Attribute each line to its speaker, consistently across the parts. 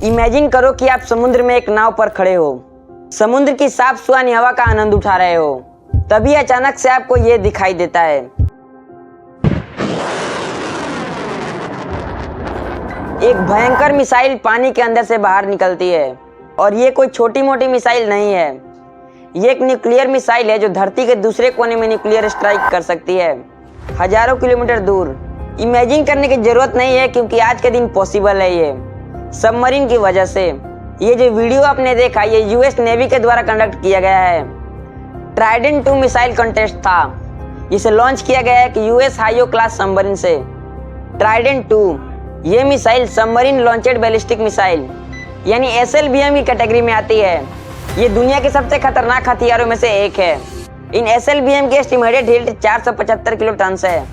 Speaker 1: Imagine करो कि आप समुद्र में एक नाव पर खड़े हो, समुद्र की साफ सुहानी हवा का आनंद उठा रहे हो। तभी अचानक से आपको ये दिखाई देता है, एक भयंकर मिसाइल पानी के अंदर से बाहर निकलती है। और ये कोई छोटी मोटी मिसाइल नहीं है, ये एक न्यूक्लियर मिसाइल है जो धरती के दूसरे कोने में न्यूक्लियर स्ट्राइक कर सकती है, हजारों किलोमीटर दूर। इमेजिन करने की जरूरत नहीं है, क्योंकि आज के दिन पॉसिबल है ये सबमरीन की वजह से। ये जो वीडियो आपने देखा, ये यूएस नेवी के द्वारा कंडक्ट किया गया है। ट्राइडेंट 2 मिसाइल कंटेस्ट था, जिसे लॉन्च किया गया है कि यूएस हाईओ क्लास सबमरीन से। ट्राइडेंट 2 ये missile submarine launched ballistic missile यानी SLBM की कैटेगरी में आती है। ये दुनिया के सबसे खतरनाक हथियारों में से एक है। इन SLBM की एस्टिमेटेड हिट 475 किलो टन है।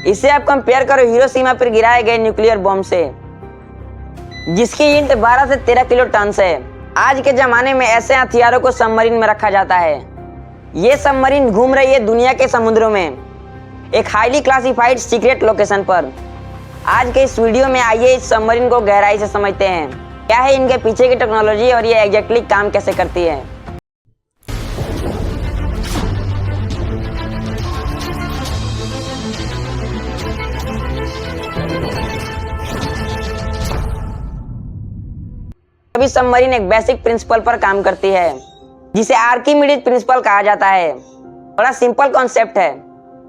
Speaker 1: इसे आप कंपेयर करो हिरोशिमा पर गिराए गए न्यूक्लियर बम से, जिसकी हिट 12 से 13 किलो टन है। आज के जमाने में ऐसे हथियारों को सबमरीन में रखा जाता है। ये सबमरीन घूम रही है दुनिया के समुद्रों में, एक हाईली क्लासिफाइड सीक्रेट लोकेशन पर। आज के इस वीडियो में आइए इस सबमरीन को गहराई से समझते हैं, क्या है इनके पीछे की टेक्नोलॉजी और ये एग्जैक्टली काम कैसे करती है। अभी सबमरीन एक बेसिक प्रिंसिपल पर काम करती है, जिसे आर्किमिडीज प्रिंसिपल कहा जाता है। बड़ा सिंपल कॉन्सेप्ट है।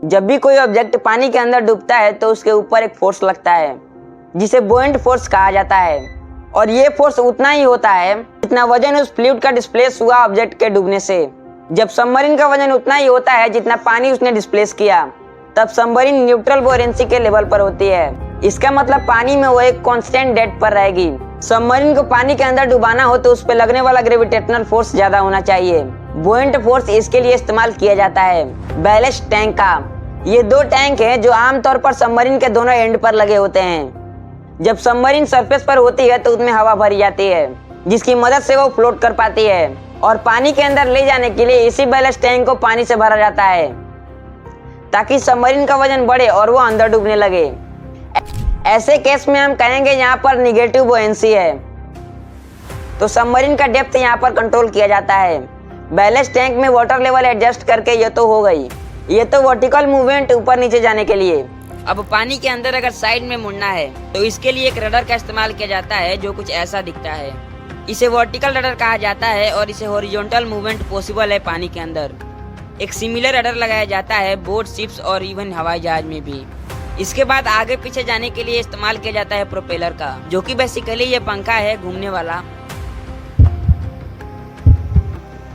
Speaker 1: जब भी कोई ऑब्जेक्ट पानी के अंदर डूबता है तो उसके ऊपर एक फोर्स लगता है, जिसे बुओयंट फोर्स कहा जाता है। और ये फोर्स उतना ही होता है जितना वजन उस फ्लूइड का डिस्प्लेस हुआ ऑब्जेक्ट के डूबने से। जब सबमरीन का वजन उतना ही होता है जितना पानी उसने डिस्प्लेस किया, तब सबमरीन न्यूट्रल बुओयंसी के लेवल पर होती है। इसका मतलब पानी में वो एक कांस्टेंट डेप्थ पर रहेगी। सबमरीन को पानी के अंदर डुबाना हो तो उस पर लगने वाला ग्रेविटेशनल फोर्स ज्यादा होना चाहिए। बुओयंट फोर्स इसके लिए इस्तेमाल किया जाता है बैलेस्ट टैंक का। ये 2 टैंक हैं जो आमतौर पर सबमरीन के दोनों एंड पर लगे होते हैं। जब सबमरीन सरफेस पर होती है तो उसमें हवा भरी जाती है, जिसकी मदद से वो फ्लोट कर पाती है। और पानी के अंदर ले जाने के लिए इसी बैलेस्ट टैंक को पानी से भरा जाता है, ताकि सबमरीन का वजन बढ़े और वो अंदर डूबने लगे। ऐसे केस में हम कहेंगे यहाँ पर निगेटिव बुओयंसी है, तो सबमरीन का डेप्थ यहाँ पर कंट्रोल किया जाता है। बैलेस्ट टैंक में वाटर लेवल एडजस्ट करके ये तो हो गई, ये तो वर्टिकल मूवमेंट ऊपर नीचे जाने के लिए। अब पानी के अंदर अगर साइड में मुड़ना है तो इसके लिए एक रडर का इस्तेमाल किया जाता है, जो कुछ ऐसा दिखता है। इसे वर्टिकल रडर कहा जाता है और इसे हॉरिजॉन्टल मूवमेंट पॉसिबल है पानी के अंदर। एक सिमिलर रडर लगाया जाता है बोट, शिप्स और इवन हवाई जहाज में भी। इसके बाद आगे पीछे जाने के लिए इस्तेमाल किया जाता है प्रोपेलर का, जो कि बेसिकली ये पंखा है घूमने वाला।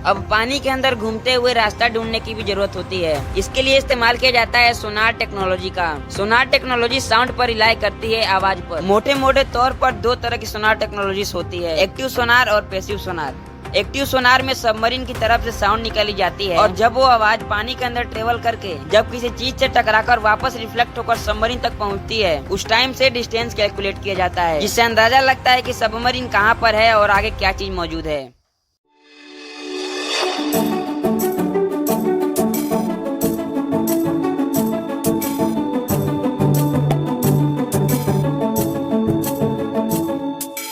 Speaker 1: अब पानी के अंदर घूमते हुए रास्ता ढूंढने की भी जरूरत होती है। इसके लिए इस्तेमाल किया जाता है सोनार टेक्नोलॉजी का। सोनार टेक्नोलॉजी साउंड पर रिलाई करती है, आवाज पर। मोटे मोटे तौर पर 2 तरह की सोनार टेक्नोलॉजीज होती है, एक्टिव सोनार और पैसिव सोनार। एक्टिव सोनार में सबमरीन की तरफ से साउंड निकाली जाती है, और जब वो आवाज पानी के अंदर ट्रेवल करके जब किसी चीज से टकराकर वापस रिफ्लेक्ट होकर सबमरीन तक पहुंचती है, उस टाइम से डिस्टेंस कैलकुलेट किया जाता है, जिससे अंदाजा लगता है कि सबमरीन कहां पर है और आगे क्या चीज मौजूद है।